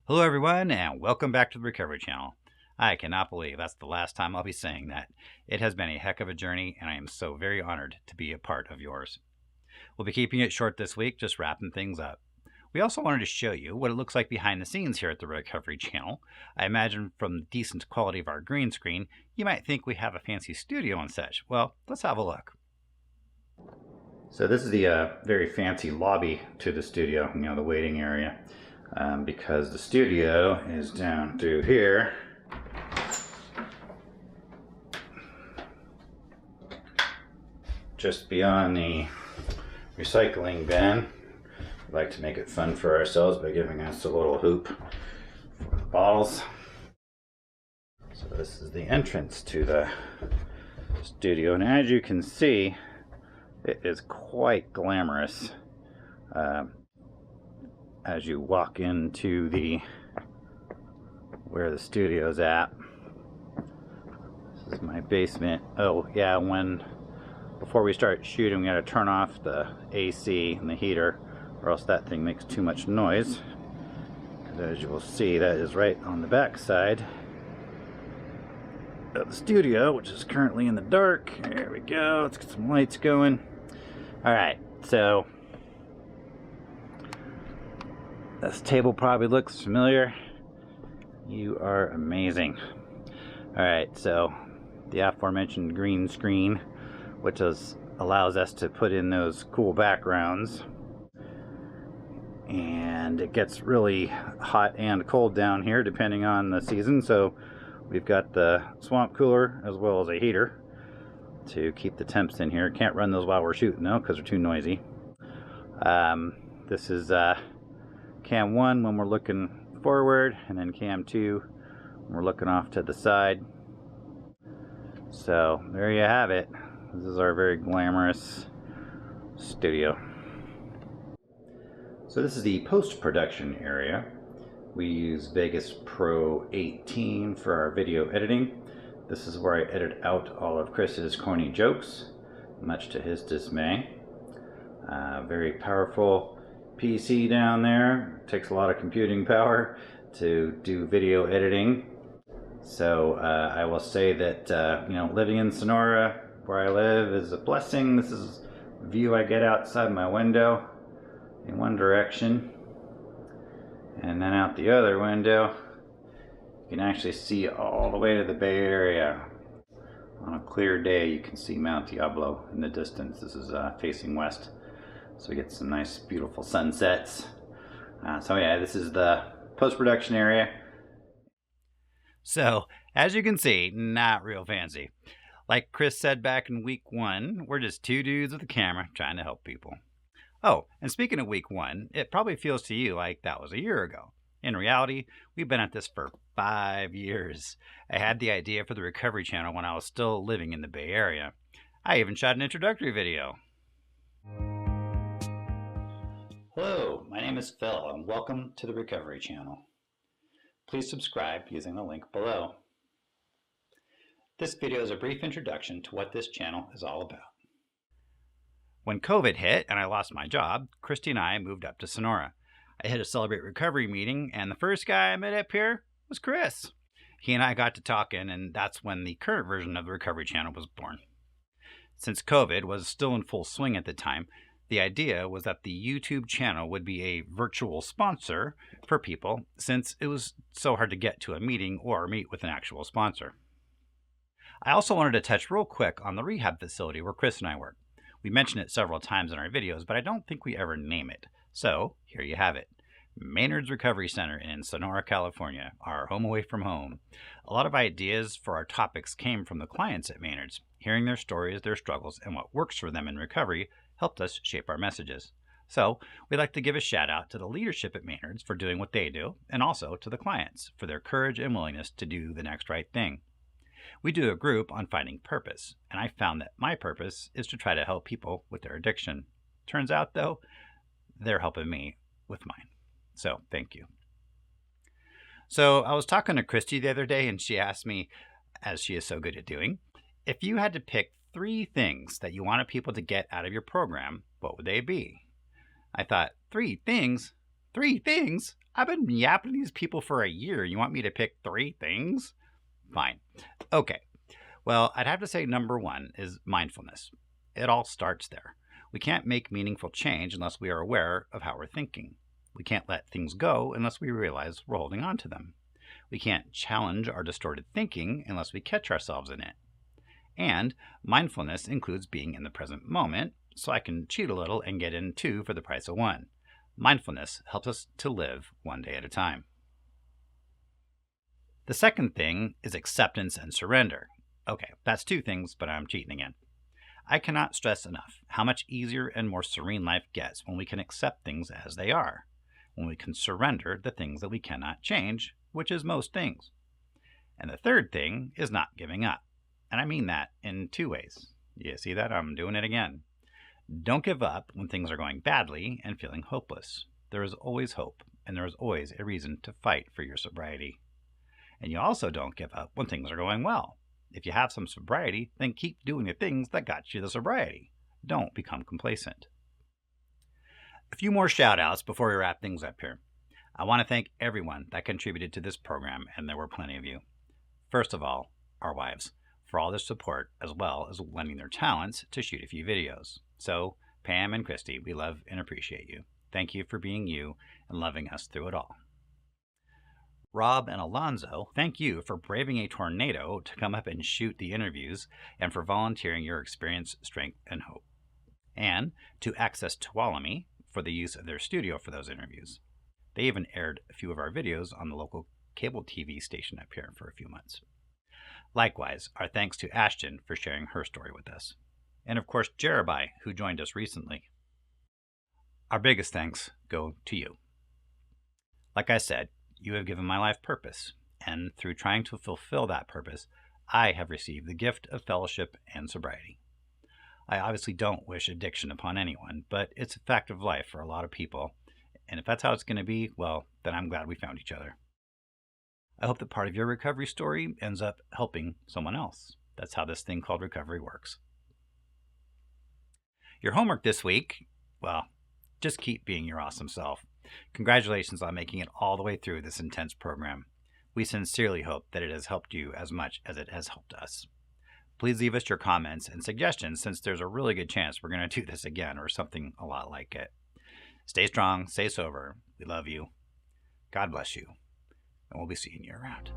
Hello, everyone, and welcome back to the Recovery Channel. I cannot believe that's the last time I'll be saying that. It has been a heck of a journey, and I am so very honored to be a part of yours. We'll be keeping it short this week, just wrapping things up. We also wanted to show you what it looks like behind the scenes here at the Recovery Channel. I imagine from the decent quality of our green screen, you might think we have a fancy studio and such. Well, let's have a look. So this is the very fancy lobby to the studio, the waiting area. Because the studio is down through here. Just beyond the recycling bin. We like to make it fun for ourselves by giving us a little hoop for the bottles. So this is the entrance to the studio, and as you can see, it is quite glamorous. As you walk into where the studio's at. This is my basement. Oh yeah, before we start shooting, we gotta turn off the AC and the heater, or else that thing makes too much noise. And as you will see, that is right on the back side of the studio, which is currently in the dark. There we go. Let's get some lights going. All right, so this table probably looks familiar. You are amazing. Alright, so the aforementioned green screen, which allows us to put in those cool backgrounds. And it gets really hot and cold down here depending on the season, so we've got the swamp cooler as well as a heater to keep the temps in here. Can't run those while we're shooting though, because they're too noisy. This is cam 1 when we're looking forward, and then cam 2 when we're looking off to the side. So there you have it. This is our very glamorous studio. So this is the post-production area. We use Vegas Pro 18 for our video editing. This is where I edit out all of Chris's corny jokes, much to his dismay. Very powerful PC down there. It takes a lot of computing power to do video editing. So I will say that living in Sonora, where I live, is a blessing. This is the view I get outside my window in one direction, and then out the other window you can actually see all the way to the Bay Area. On a clear day you can see Mount Diablo in the distance. This is facing west. So we get some nice, beautiful sunsets. So yeah, this is the post-production area. So, as you can see, not real fancy. Like Chris said back in week 1, we're just two dudes with a camera trying to help people. Oh, and speaking of week 1, it probably feels to you like that was a year ago. In reality, we've been at this for 5 years. I had the idea for the Recovery Channel when I was still living in the Bay Area. I even shot an introductory video. Hello, my name is Phil, and welcome to the Recovery Channel. Please subscribe using the link below. This video is a brief introduction to what this channel is all about. When COVID hit and I lost my job, Christy and I moved up to Sonora. I had a Celebrate Recovery meeting, and the first guy I met up here was Chris. He and I got to talking, and that's when the current version of the Recovery Channel was born. Since COVID was still in full swing at the time, the idea was that the YouTube channel would be a virtual sponsor for people, since it was so hard to get to a meeting or meet with an actual sponsor. I also wanted to touch real quick on the rehab facility where Chris and I work. We mention it several times in our videos, but I don't think we ever name it. So here you have it. Maynard's Recovery Center in Sonora, California, our home away from home. A lot of ideas for our topics came from the clients at Maynard's. Hearing their stories, their struggles, and what works for them in recovery helped us shape our messages. So we'd like to give a shout out to the leadership at Maynard's for doing what they do, and also to the clients for their courage and willingness to do the next right thing. We do a group on finding purpose, and I found that my purpose is to try to help people with their addiction. Turns out, though, they're helping me with mine. So thank you. So I was talking to Christy the other day, and she asked me, as she is so good at doing, if you had to pick 3 things that you wanted people to get out of your program, what would they be? I thought, 3 things? 3 things? I've been yapping to these people for a year. You want me to pick 3 things? Fine. Okay. Well, I'd have to say number 1 is mindfulness. It all starts there. We can't make meaningful change unless we are aware of how we're thinking. We can't let things go unless we realize we're holding on to them. We can't challenge our distorted thinking unless we catch ourselves in it. And mindfulness includes being in the present moment, so I can cheat a little and get in 2 for the price of 1. Mindfulness helps us to live one day at a time. The second thing is acceptance and surrender. Okay, that's 2 things, but I'm cheating again. I cannot stress enough how much easier and more serene life gets when we can accept things as they are, when we can surrender the things that we cannot change, which is most things. And the third thing is not giving up. And I mean that in 2 ways. You see that? I'm doing it again. Don't give up when things are going badly and feeling hopeless. There is always hope, and there is always a reason to fight for your sobriety. And you also don't give up when things are going well. If you have some sobriety, then keep doing the things that got you the sobriety. Don't become complacent. A few more shout outs before we wrap things up here. I want to thank everyone that contributed to this program, and there were plenty of you. First of all, our wives, for all their support, as well as lending their talents to shoot a few videos. So, Pam and Christy, we love and appreciate you. Thank you for being you and loving us through it all. Rob and Alonzo, thank you for braving a tornado to come up and shoot the interviews and for volunteering your experience, strength, and hope. And to Access Tuolumne for the use of their studio for those interviews. They even aired a few of our videos on the local cable TV station up here for a few months. Likewise, our thanks to Ashton for sharing her story with us. And of course, Jerebai, who joined us recently. Our biggest thanks go to you. Like I said, you have given my life purpose, and through trying to fulfill that purpose, I have received the gift of fellowship and sobriety. I obviously don't wish addiction upon anyone, but it's a fact of life for a lot of people, and if that's how it's going to be, well, then I'm glad we found each other. I hope that part of your recovery story ends up helping someone else. That's how this thing called recovery works. Your homework this week, well, just keep being your awesome self. Congratulations on making it all the way through this intense program. We sincerely hope that it has helped you as much as it has helped us. Please leave us your comments and suggestions, since there's a really good chance we're going to do this again or something a lot like it. Stay strong, stay sober. We love you. God bless you. And we'll be seeing you around.